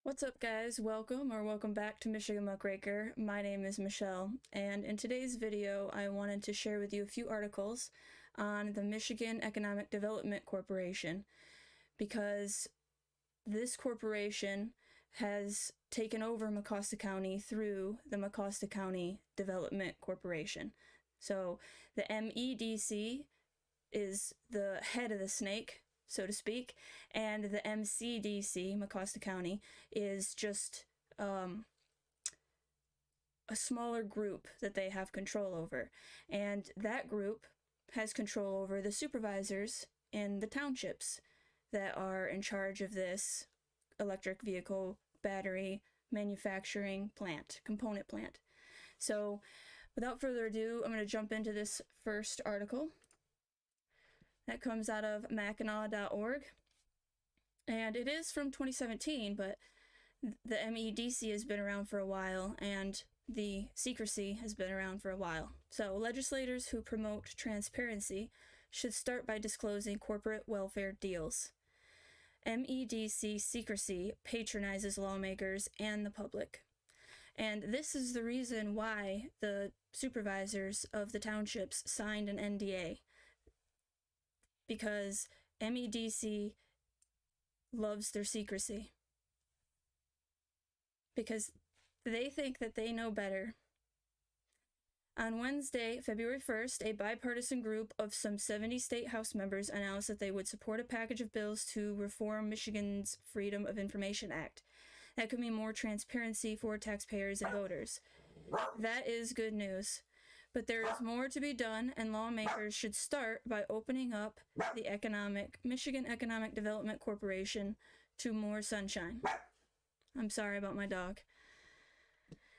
What's up, guys? Welcome back to Michigan Muckraker. My name is Michelle, and in today's video I wanted to share with you a few articles on the Michigan Economic Development Corporation, because this corporation has taken over Mecosta County through the Mecosta County Development Corporation. So the MEDC is the head of the snake, so to speak, and the MCDC, Mecosta County, is just a smaller group that they have control over. And that group has control over the supervisors in the townships that are in charge of this electric vehicle battery manufacturing plant, component plant. So without further ado, I'm going to jump into this first article. That comes out of mackinac.org, and it is from 2017, but the MEDC has been around for a while, and the secrecy has been around for a while. So legislators who promote transparency should start by disclosing corporate welfare deals. MEDC secrecy patronizes lawmakers and the public. And this is the reason why the supervisors of the townships signed an NDA. Because MEDC loves their secrecy. Because they think that they know better. On Wednesday, February 1st, a bipartisan group of some 70 state House members announced that they would support a package of bills to reform Michigan's Freedom of Information Act. That could mean more transparency for taxpayers and voters. That is good news. But there is more to be done, and lawmakers should start by opening up the Michigan Economic Development Corporation to more sunshine. I'm sorry about my dog.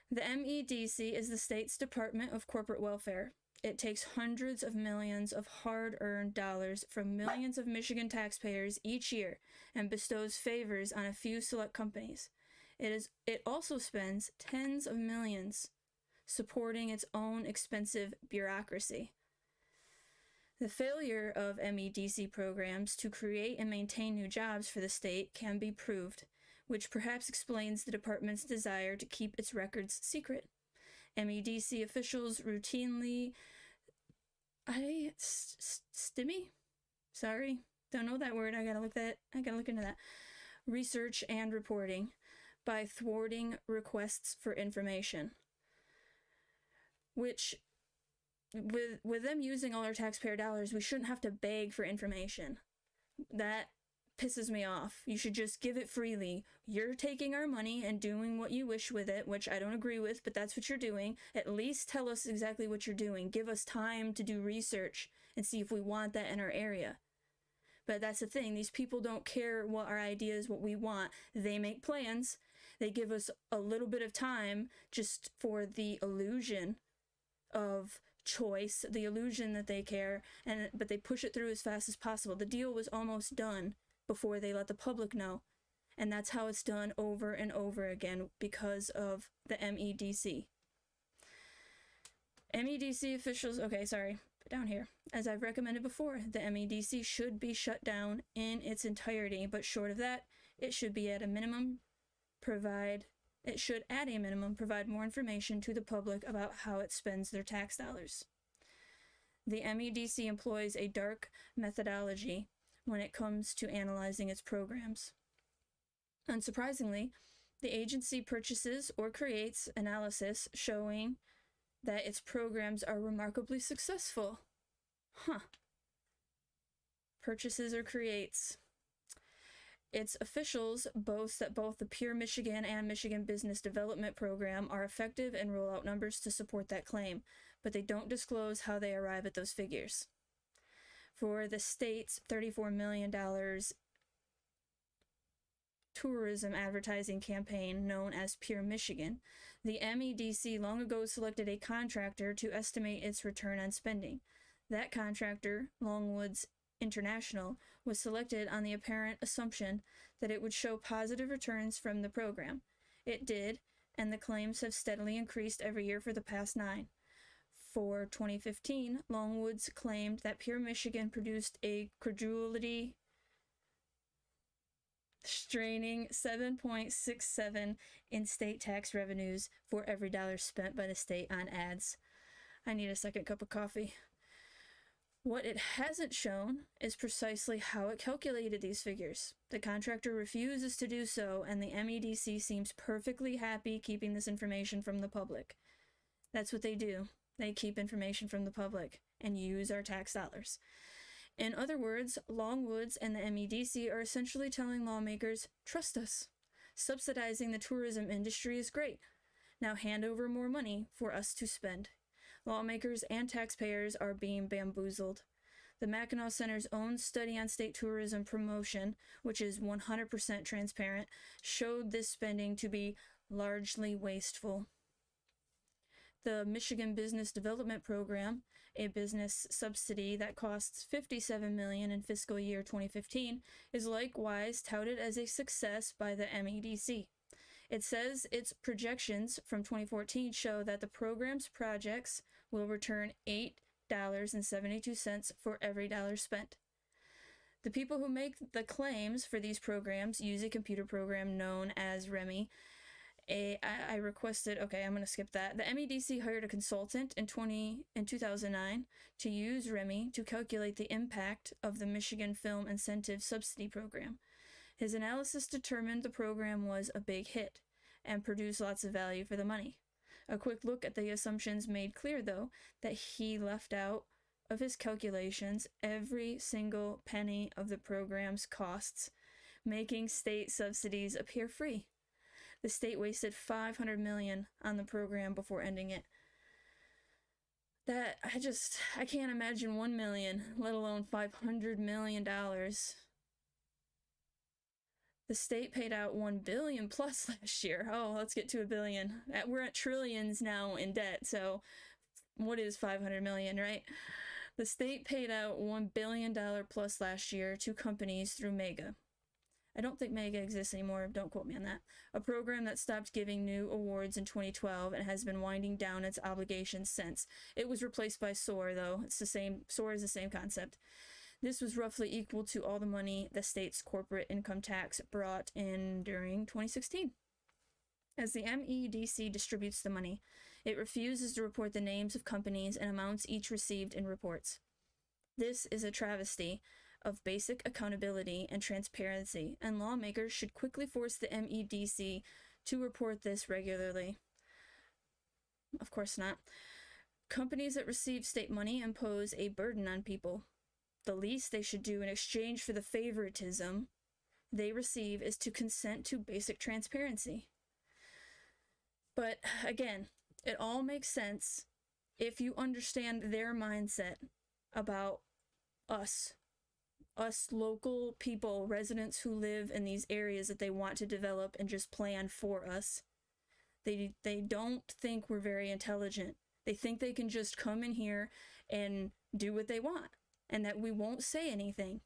The MEDC is the state's Department of Corporate Welfare. It takes hundreds of millions of hard-earned dollars from millions of Michigan taxpayers each year and bestows favors on a few select companies. It also spends tens of millions supporting its own expensive bureaucracy. The failure of MEDC programs to create and maintain new jobs for the state can be proved, which perhaps explains the department's desire to keep its records secret. MEDC officials routinely Sorry, don't know that word. I gotta look into that. Research and reporting by thwarting requests for information. Which, with them using all our taxpayer dollars, we shouldn't have to beg for information. That pisses me off. You should just give it freely. You're taking our money and doing what you wish with it, which I don't agree with, but that's what you're doing. At least tell us exactly what you're doing. Give us time to do research and see if we want that in our area. But that's the thing. These people don't care what our idea is, what we want. They make plans. They give us a little bit of time just for the illusion of choice, the illusion that they care, but they push it through as fast as possible. The deal was almost done before they let the public know, and that's how it's done over and over again because of the MEDC. MEDC officials, down here. As I've recommended before, the MEDC should be shut down in its entirety, but short of that, it should at a minimum provide more information to the public about how it spends their tax dollars. The MEDC employs a dark methodology when it comes to analyzing its programs. Unsurprisingly, the agency purchases or creates analysis showing that its programs are remarkably successful. Purchases or creates. Its officials boast that both the Pure Michigan and Michigan Business Development Program are effective and roll out numbers to support that claim, but they don't disclose how they arrive at those figures. For the state's $34 million tourism advertising campaign known as Pure Michigan, the MEDC long ago selected a contractor to estimate its return on spending. That contractor, Longwoods International, was selected on the apparent assumption that it would show positive returns from the program. It did, and the claims have steadily increased every year for the past 9. For 2015, Longwoods claimed that Pure Michigan produced a credulity straining $7.67 in state tax revenues for every dollar spent by the state on ads. I need a second cup of coffee. What it hasn't shown is precisely how it calculated these figures. The contractor refuses to do so, and the MEDC seems perfectly happy keeping this information from the public. That's what they do. They keep information from the public and use our tax dollars. In other words, Longwoods and the MEDC are essentially telling lawmakers, trust us. Subsidizing the tourism industry is great. Now hand over more money for us to spend. Lawmakers and taxpayers are being bamboozled. The Mackinac Center's own study on state tourism promotion, which is 100% transparent, showed this spending to be largely wasteful. The Michigan Business Development Program, a business subsidy that costs $57 million in fiscal year 2015, is likewise touted as a success by the MEDC. It says its projections from 2014 show that the program's projects will return $8.72 for every dollar spent. The people who make the claims for these programs use a computer program known as REMI. I requested, okay, I'm going to skip that. The MEDC hired a consultant in 2009 to use REMI to calculate the impact of the Michigan Film Incentive Subsidy Program. His analysis determined the program was a big hit and produced lots of value for the money. A quick look at the assumptions made clear, though, that he left out of his calculations every single penny of the program's costs, making state subsidies appear free. The state wasted $500 million on the program before ending it. I can't imagine $1 million, let alone $500 million. The state paid out $1 billion plus last year. Oh, let's get to $1 billion. We're at trillions now in debt, so what is $500 million, right? The state paid out $1 billion plus last year to companies through MEGA. I don't think MEGA exists anymore, don't quote me on that. A program that stopped giving new awards in 2012 and has been winding down its obligations since. It was replaced by SOAR, though. It's the same. SOAR is the same concept. This was roughly equal to all the money the state's corporate income tax brought in during 2016. As the MEDC distributes the money, it refuses to report the names of companies and amounts each received in reports. This is a travesty of basic accountability and transparency, and lawmakers should quickly force the MEDC to report this regularly. Of course not. Companies that receive state money impose a burden on people. The least they should do in exchange for the favoritism they receive is to consent to basic transparency. But again, it all makes sense if you understand their mindset about us local people, residents who live in these areas that they want to develop and just plan for us. They don't think we're very intelligent. They think they can just come in here and do what they want, and that we won't say anything.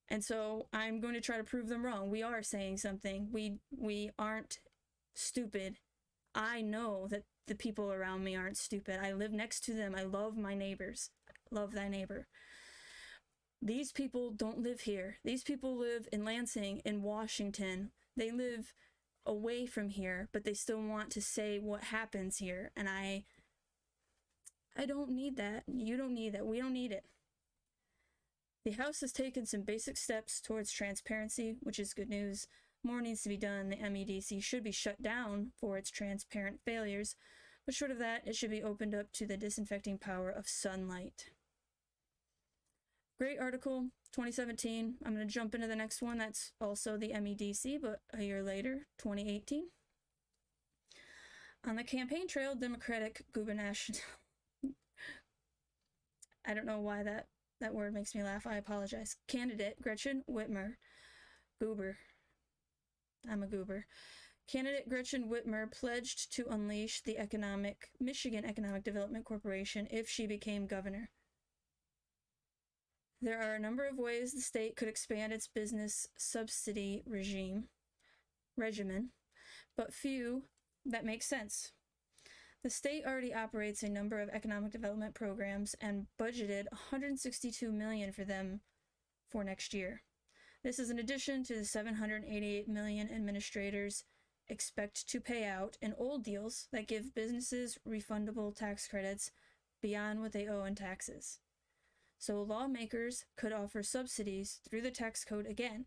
And so I'm going to try to prove them wrong. We are saying something. We aren't stupid. I know that the people around me aren't stupid. I live next to them. I love my neighbors. Love thy neighbor. These people don't live here. These people live in Lansing, in Washington. They live away from here, but they still want to say what happens here. And I don't need that. You don't need that. We don't need it. The House has taken some basic steps towards transparency, which is good news. More needs to be done. The MEDC should be shut down for its transparent failures, but short of that, it should be opened up to the disinfecting power of sunlight. Great article, 2017. I'm going to jump into the next one. That's also the MEDC, but a year later, 2018. On the campaign trail, Democratic gubernatorial... I don't know why that word makes me laugh. I apologize. Candidate Gretchen Whitmer. Goober. I'm a goober. Candidate Gretchen Whitmer pledged to unleash the Michigan Economic Development Corporation if she became governor. There are a number of ways the state could expand its business subsidy regimen, but few that make sense. The state already operates a number of economic development programs and budgeted $162 million for them for next year. This is in addition to the $788 million administrators expect to pay out in old deals that give businesses refundable tax credits beyond what they owe in taxes. So lawmakers could offer subsidies through the tax code again,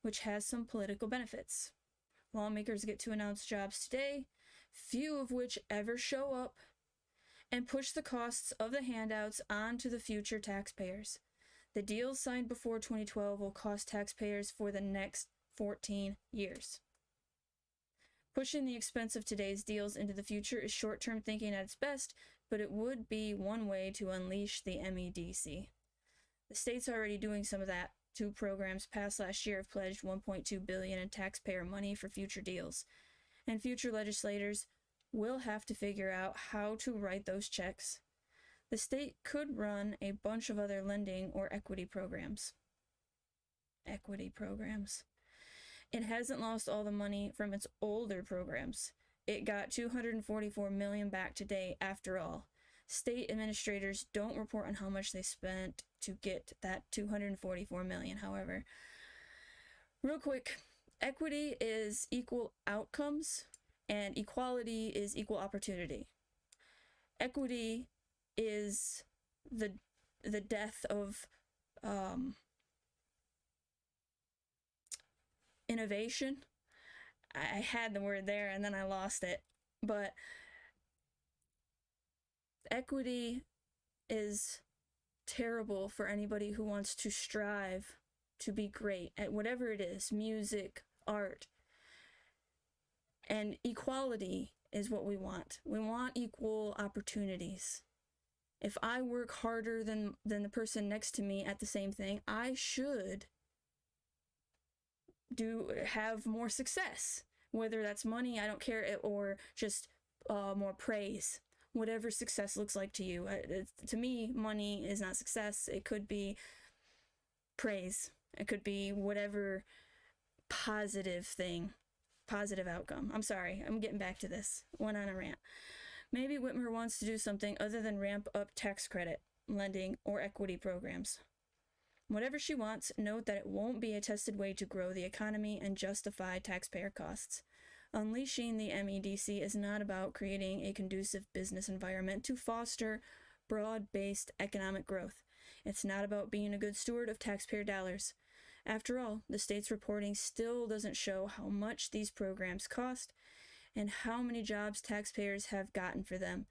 which has some political benefits. Lawmakers get to announce jobs today, few of which ever show up, and push the costs of the handouts onto the future taxpayers. The deals signed before 2012 will cost taxpayers for the next 14 years. Pushing the expense of today's deals into the future is short-term thinking at its best, but it would be one way to unleash the MEDC. The state's already doing some of that. 2 programs passed last year have pledged $1.2 billion in taxpayer money for future deals, and future legislators will have to figure out how to write those checks. The state could run a bunch of other lending or equity programs. It hasn't lost all the money from its older programs. It got $244 million back today after all. State administrators don't report on how much they spent to get that $244 million, however. Real quick, equity is equal outcomes and equality is equal opportunity. Equity is the death of innovation. I had the word there and then I lost it, but equity is terrible for anybody who wants to strive to be great at whatever it is, music, art. And equality is what we want. We want equal opportunities. If I work harder than the person next to me at the same thing, I should have more success. Whether that's money, I don't care, or just more praise. Whatever success looks like to you. To me, money is not success. It could be praise. It could be whatever positive thing, positive outcome. I'm sorry, I'm getting back to this. Went on a rant. Maybe Whitmer wants to do something other than ramp up tax credit, lending, or equity programs. Whatever she wants, note that it won't be a tested way to grow the economy and justify taxpayer costs. Unleashing the MEDC is not about creating a conducive business environment to foster broad-based economic growth. It's not about being a good steward of taxpayer dollars. After all, the state's reporting still doesn't show how much these programs cost and how many jobs taxpayers have gotten for them.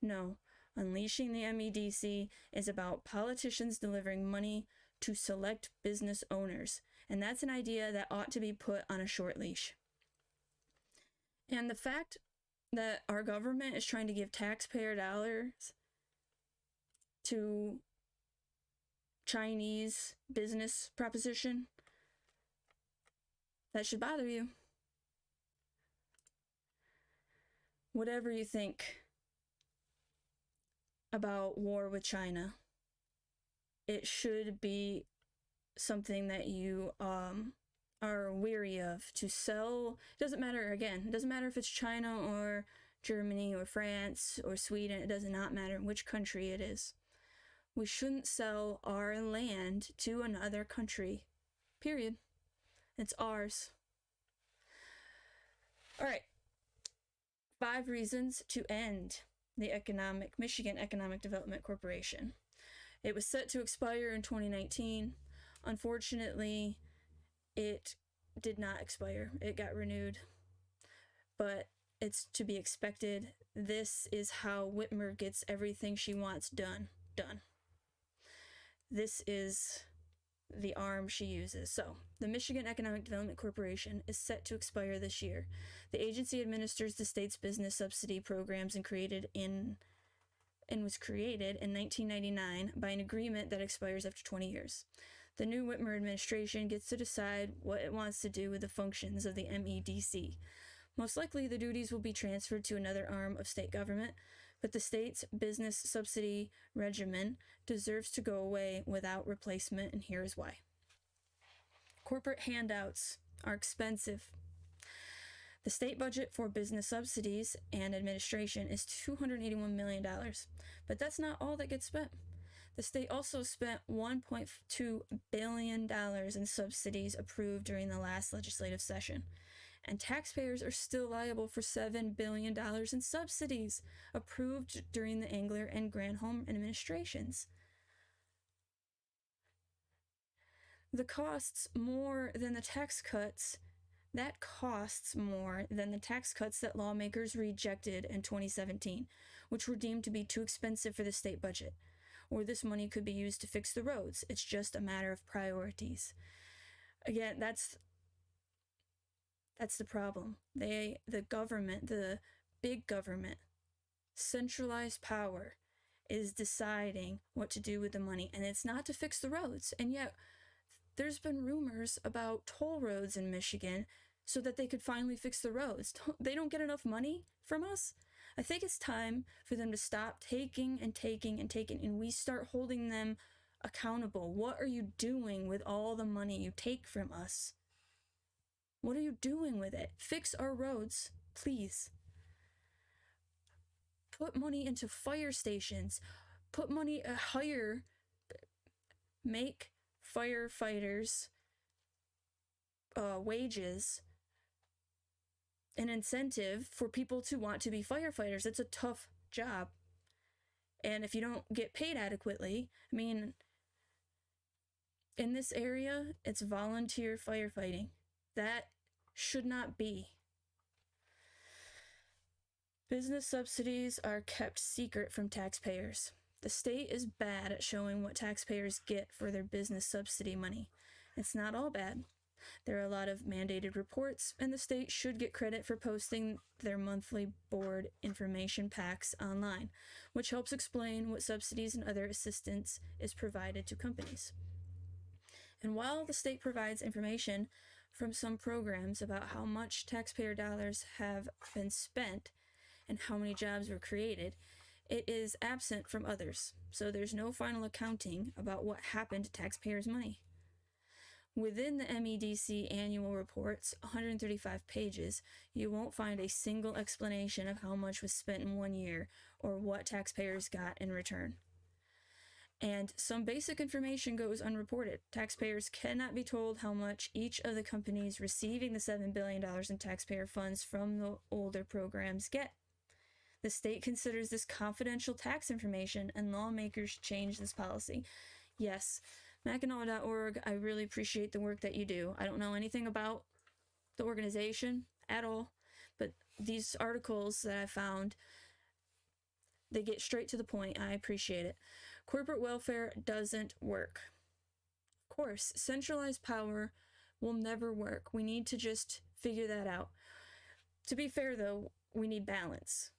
No, unleashing the MEDC is about politicians delivering money to select business owners, and that's an idea that ought to be put on a short leash. And the fact that our government is trying to give taxpayer dollars to Chinese business proposition, that should bother you. Whatever you think about war with China, it should be something that you are weary of. To sell, it doesn't matter if it's China or Germany or France or Sweden. It does not matter which country it is. We shouldn't sell our land to another country, period. It's ours. All right, 5 reasons to end the Michigan Economic Development Corporation. It was set to expire in 2019. Unfortunately, it did not expire. It got renewed. But it's to be expected. This is how Whitmer gets everything she wants done. This is the arm she uses. So, the Michigan Economic Development Corporation is set to expire this year. The agency administers the state's business subsidy programs and was created in 1999 by an agreement that expires after 20 years. The new Whitmer administration gets to decide what it wants to do with the functions of the MEDC. Most likely, the duties will be transferred to another arm of state government, but the state's business subsidy regimen deserves to go away without replacement, and here is why. Corporate handouts are expensive. The state budget for business subsidies and administration is $281 million, but that's not all that gets spent. The state also spent $1.2 billion in subsidies approved during the last legislative session. And taxpayers are still liable for $7 billion in subsidies approved during the Engler and Granholm administrations. The costs more than the tax cuts. That costs more than the tax cuts that lawmakers rejected in 2017, which were deemed to be too expensive for the state budget. Or this money could be used to fix the roads. It's just a matter of priorities. Again, that's the problem. The government, the big government, centralized power is deciding what to do with the money, and it's not to fix the roads. And yet, there's been rumors about toll roads in Michigan so that they could finally fix the roads. They don't get enough money from us. I think it's time for them to stop taking and taking and taking, and we start holding them accountable. What are you doing with all the money you take from us? What are you doing with it? Fix our roads, please. Put money into fire stations. Put money, make firefighters' wages an incentive for people to want to be firefighters. It's a tough job. And if you don't get paid adequately, I mean, in this area, it's volunteer firefighting. That should not be. Business subsidies are kept secret from taxpayers. The state is bad at showing what taxpayers get for their business subsidy money. It's not all bad. There are a lot of mandated reports, and the state should get credit for posting their monthly board information packs online, which helps explain what subsidies and other assistance is provided to companies. And while the state provides information from some programs about how much taxpayer dollars have been spent and how many jobs were created, it is absent from others, so there's no final accounting about what happened to taxpayers' money. Within the MEDC annual reports, 135 pages, you won't find a single explanation of how much was spent in 1 year or what taxpayers got in return. And some basic information goes unreported. Taxpayers cannot be told how much each of the companies receiving the $7 billion in taxpayer funds from the older programs get. The state considers this confidential tax information, and lawmakers change this policy. Yes, Mackinac.org, I really appreciate the work that you do. I don't know anything about the organization at all, but these articles that I found, they get straight to the point. I appreciate it. Corporate welfare doesn't work. Of course, centralized power will never work. We need to just figure that out. To be fair, though, we need balance.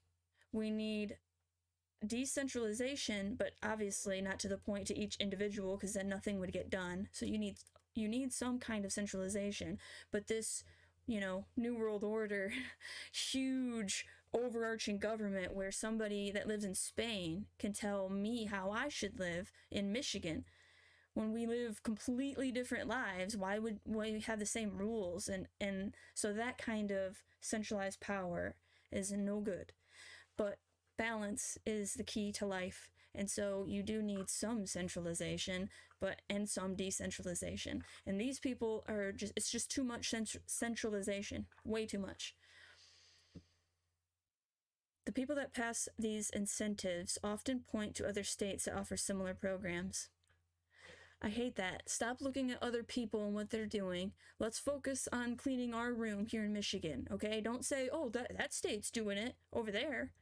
We need decentralization, but obviously not to the point to each individual, because then nothing would get done. So you need some kind of centralization. But this, New World Order, huge overarching government where somebody that lives in Spain can tell me how I should live in Michigan, when we live completely different lives, why would we have the same rules? And so that kind of centralized power is no good. But balance is the key to life, and so you do need some centralization and some decentralization. And these people it's just too much centralization, way too much. The people that pass these incentives often point to other states that offer similar programs. I hate that. Stop looking at other people and what they're doing. Let's focus on cleaning our room here in Michigan, okay? Don't say, oh, that state's doing it over there.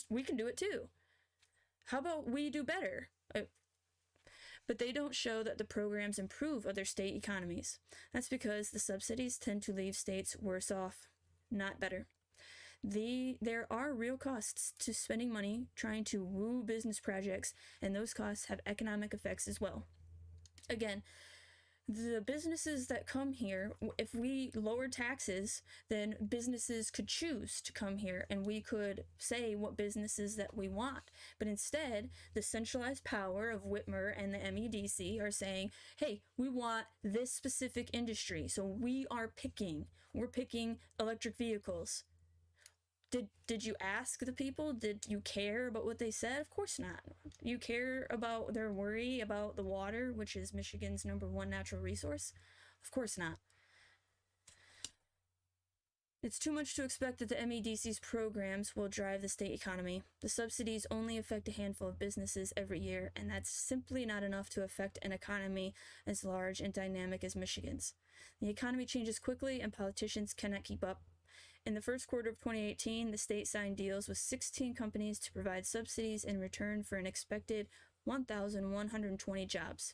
We can do it too. How about we do better? But they don't show that the programs improve other state economies. That's because the subsidies tend to leave states worse off, not better. There are real costs to spending money trying to woo business projects, and those costs have economic effects as well. Again, the businesses that come here, if we lower taxes, then businesses could choose to come here, and we could say what businesses that we want. But instead, the centralized power of Whitmer and the MEDC are saying, hey, we want this specific industry. So we're picking electric vehicles. Did you ask the people? Did you care about what they said? Of course not. You care about their worry about the water, which is Michigan's #1 natural resource? Of course not. It's too much to expect that the MEDC's programs will drive the state economy. The subsidies only affect a handful of businesses every year, and that's simply not enough to affect an economy as large and dynamic as Michigan's. The economy changes quickly, and politicians cannot keep up. In the first quarter of 2018, the state signed deals with 16 companies to provide subsidies in return for an expected 1,120 jobs.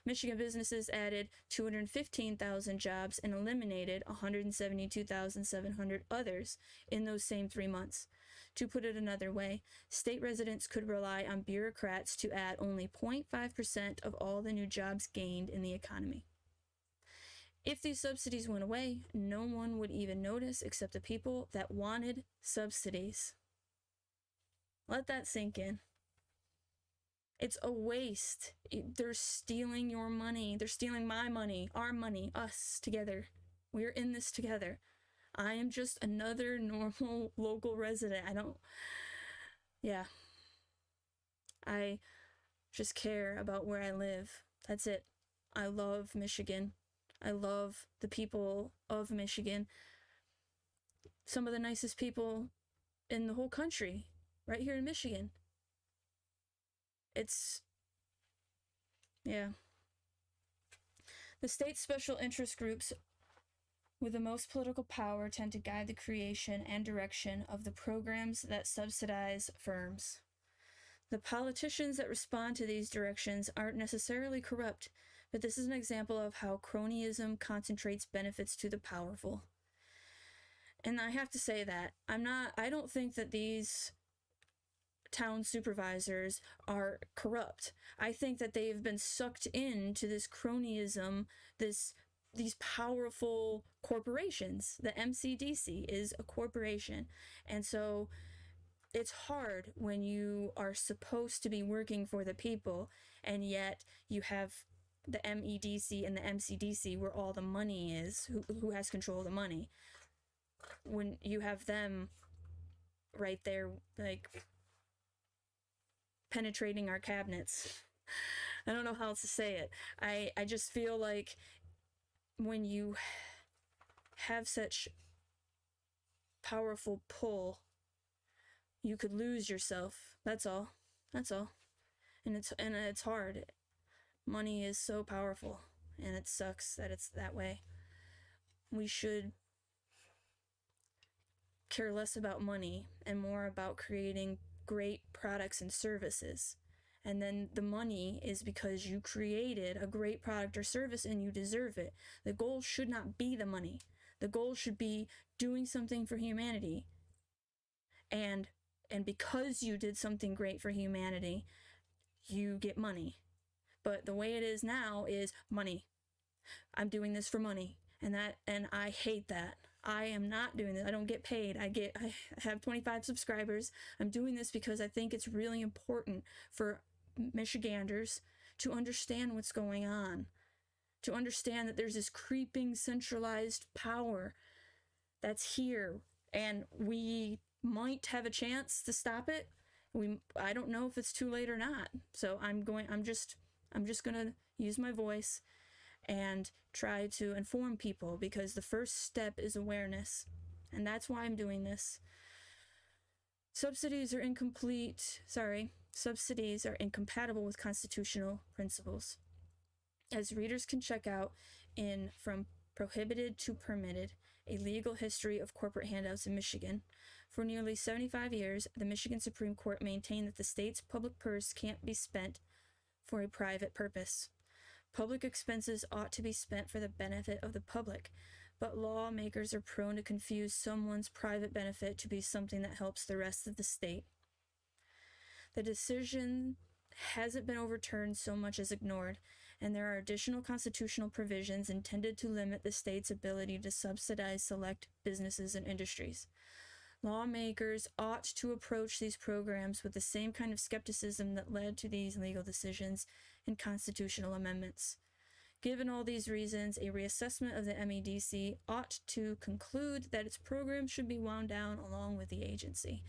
Michigan businesses added 215,000 jobs and eliminated 172,700 others in those same 3 months. To put it another way, state residents could rely on bureaucrats to add only 0.5% of all the new jobs gained in the economy. If these subsidies went away, no one would even notice except the people that wanted subsidies. Let that sink in. It's a waste. They're stealing your money. They're stealing my money, our money, us together. We're in this together. I am just another normal local resident. I just care about where I live. That's it. I love Michigan. I love the people of Michigan. Some of the nicest people in the whole country, right here in Michigan. The state's special interest groups with the most political power tend to guide the creation and direction of the programs that subsidize firms. The politicians that respond to these directions aren't necessarily corrupt, but this is an example of how cronyism concentrates benefits to the powerful. And I have to say that I don't think that these town supervisors are corrupt. I think that they've been sucked into this cronyism, these powerful corporations. The MCDC is a corporation. And so it's hard when you are supposed to be working for the people, and yet you have the MEDC and the MCDC where all the money is, who has control of the money. When you have them right there, like, penetrating our cabinets. I don't know how else to say it. I just feel like when you have such powerful pull, you could lose yourself. That's all. And it's hard. Money is so powerful, and it sucks that it's that way. We should care less about money and more about creating great products and services. And then the money is because you created a great product or service and you deserve it. The goal should not be the money. The goal should be doing something for humanity. And because you did something great for humanity, you get money. But the way it is now is money. I'm doing this for money. And I hate that. I am not doing this. I don't get paid. I have 25 subscribers. I'm doing this because I think it's really important for Michiganders to understand what's going on, to understand that there's this creeping centralized power that's here, and we might have a chance to stop it. I don't know if it's too late or not. So I'm just gonna use my voice and try to inform people, because the first step is awareness, and that's why I'm doing this. Subsidies are incompatible with constitutional principles. As readers can check out in From Prohibited to Permitted, A Legal History of Corporate Handouts in Michigan, for nearly 75 years, the Michigan Supreme Court maintained that the state's public purse can't be spent for a private purpose. Public expenses ought to be spent for the benefit of the public, but lawmakers are prone to confuse someone's private benefit to be something that helps the rest of the state. The decision hasn't been overturned so much as ignored, and there are additional constitutional provisions intended to limit the state's ability to subsidize select businesses and industries. Lawmakers ought to approach these programs with the same kind of skepticism that led to these legal decisions and constitutional amendments. Given all these reasons, a reassessment of the MEDC ought to conclude that its program should be wound down along with the agency.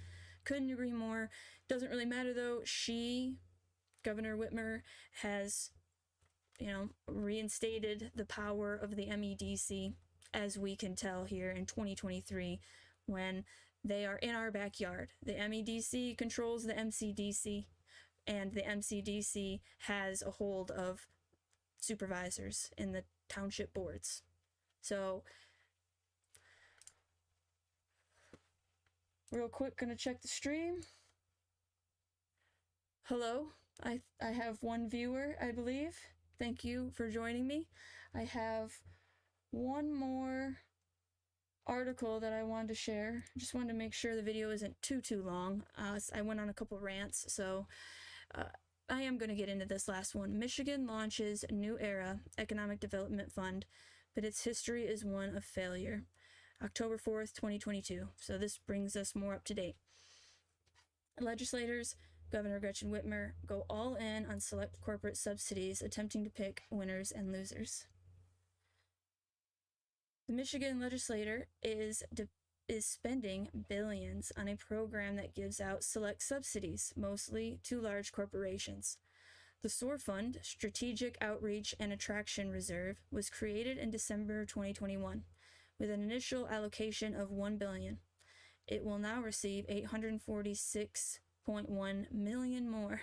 Couldn't agree more. Doesn't really matter though. Governor Whitmer, has, reinstated the power of the MEDC, as we can tell here in 2023, when they are in our backyard. The MEDC controls the MCDC, and the MCDC has a hold of supervisors in the township boards. So, real quick, gonna check the stream. Hello, I have one viewer, I believe. Thank you for joining me. I have one more article that I wanted to share. Just wanted to make sure the video isn't too long. I went on a couple rants, so I am going to get into this last one. Michigan launches New Era Economic Development Fund, but its history is one of failure. October 4th, 2022. So this brings us more up to date. Legislators, Governor Gretchen Whitmer, go all in on select corporate subsidies, attempting to pick winners and losers. The Michigan legislature is spending billions on a program that gives out select subsidies, mostly to large corporations. The SOAR Fund, Strategic Outreach and Attraction Reserve, was created in December 2021 with an initial allocation of $1 billion. It will now receive $846.1 million more.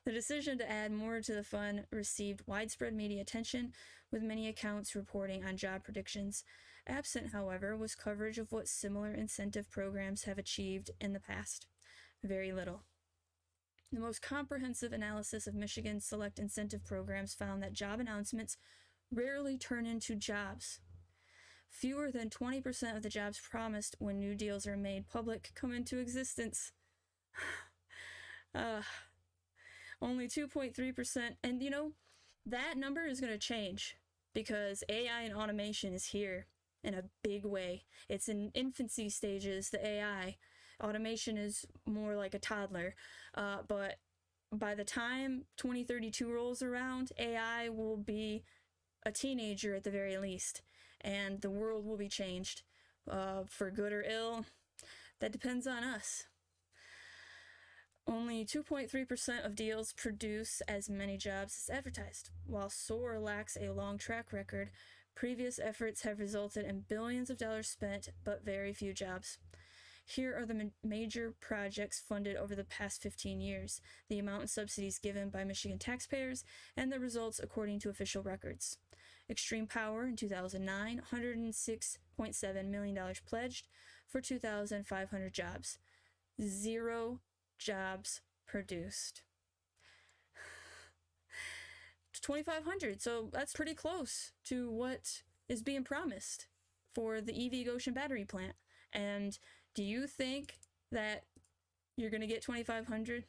The decision to add more to the fund received widespread media attention, with many accounts reporting on job predictions. Absent, however, was coverage of what similar incentive programs have achieved in the past. Very little. The most comprehensive analysis of Michigan's select incentive programs found that job announcements rarely turn into jobs. Fewer than 20% of the jobs promised when new deals are made public come into existence. Only 2.3%, and that number is going to change because AI and automation is here in a big way. It's in infancy stages, the AI. Automation is more like a toddler, but by the time 2032 rolls around, AI will be a teenager at the very least, and the world will be changed, for good or ill. That depends on us. Only 2.3% of deals produce as many jobs as advertised. While SOAR lacks a long track record, previous efforts have resulted in billions of dollars spent, but very few jobs. Here are the major projects funded over the past 15 years, the amount in subsidies given by Michigan taxpayers, and the results according to official records. Extreme Power in 2009, $106.7 million pledged for 2,500 jobs. 0 jobs produced. 2,500, so that's pretty close to what is being promised for the EV Gotion battery plant. And do you think that you're going to get 2,500?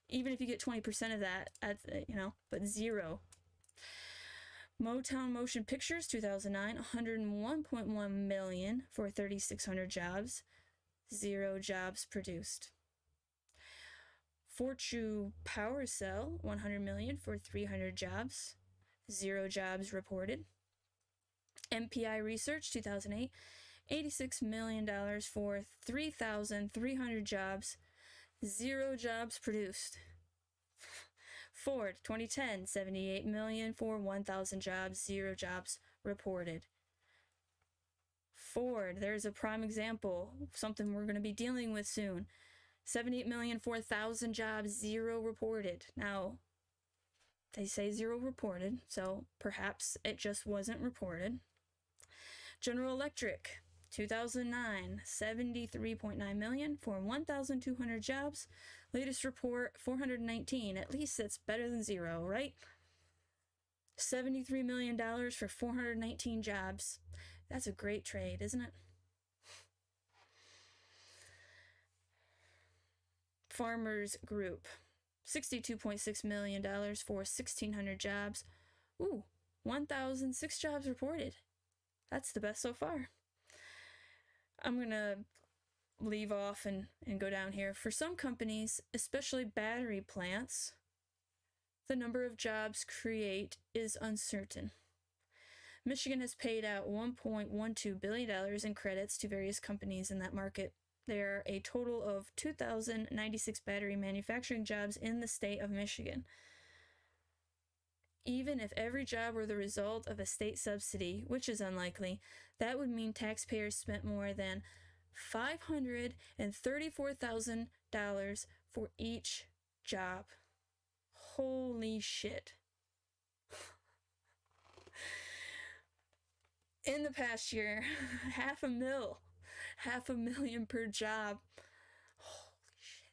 Even if you get 20% of that, but 0. Motown Motion Pictures, 2009, $101.1 million for 3,600 jobs. 0 jobs produced. Fortune Power Cell, $100 million for 300 jobs. 0 jobs reported. MPI Research, 2008, $86 million for 3,300 jobs. 0 jobs produced. Ford, 2010, $78 million for 1,000 jobs. 0 jobs reported. Ford, there's a prime example, something we're going to be dealing with soon. $78 million for 1,000 jobs, 0 reported. Now, they say 0 reported, so perhaps it just wasn't reported. General Electric, 2009, $73.9 million for 1,200 jobs. Latest report, 419. At least that's better than 0, right? $73 million for 419 jobs. That's a great trade, isn't it? Farmers Group, $62.6 million for 1,600 jobs. Ooh, 1,006 jobs reported. That's the best so far. I'm going to leave off and go down here. For some companies, especially battery plants, the number of jobs create is uncertain. Michigan has paid out $1.12 billion in credits to various companies in that market. There are a total of 2,096 battery manufacturing jobs in the state of Michigan. Even if every job were the result of a state subsidy, which is unlikely, that would mean taxpayers spent more than $534,000 for each job. Holy shit. In the past year, $500,000 per job. Holy shit.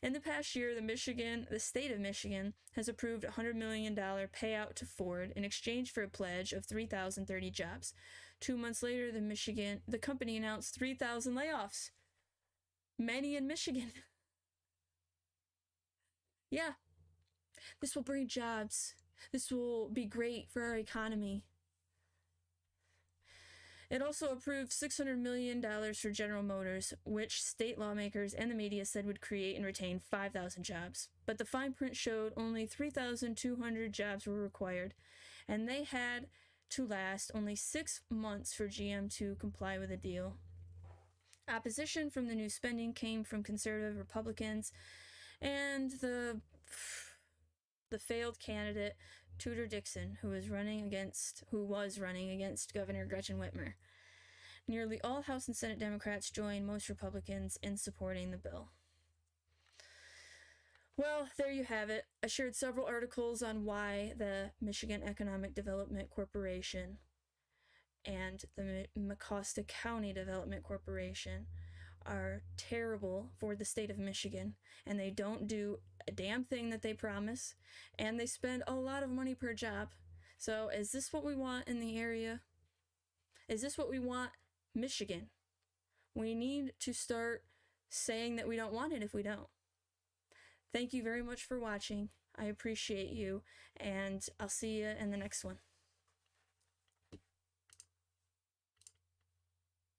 In the past year, the state of Michigan has approved a $100 million payout to Ford in exchange for a pledge of 3,030 jobs. 2 months later, the company announced 3,000 layoffs. Many in Michigan. Yeah. This will bring jobs. This will be great for our economy. It also approved $600 million for General Motors, which state lawmakers and the media said would create and retain 5,000 jobs. But the fine print showed only 3,200 jobs were required, and they had to last only 6 months for GM to comply with the deal. Opposition from the new spending came from conservative Republicans and the failed candidate Tudor Dixon, who was running against Governor Gretchen Whitmer. Nearly all House and Senate Democrats joined most Republicans in supporting the bill. Well, there you have it. I shared several articles on why the Michigan Economic Development Corporation and the Mecosta County Development Corporation are terrible for the state of Michigan, and they don't do a damn thing that they promise, and they spend a lot of money per job. So is this what we want in the area? Is this what we want Michigan? We need to start saying that we don't want it if we don't. Thank you very much for watching. I appreciate you, and I'll see you in the next one.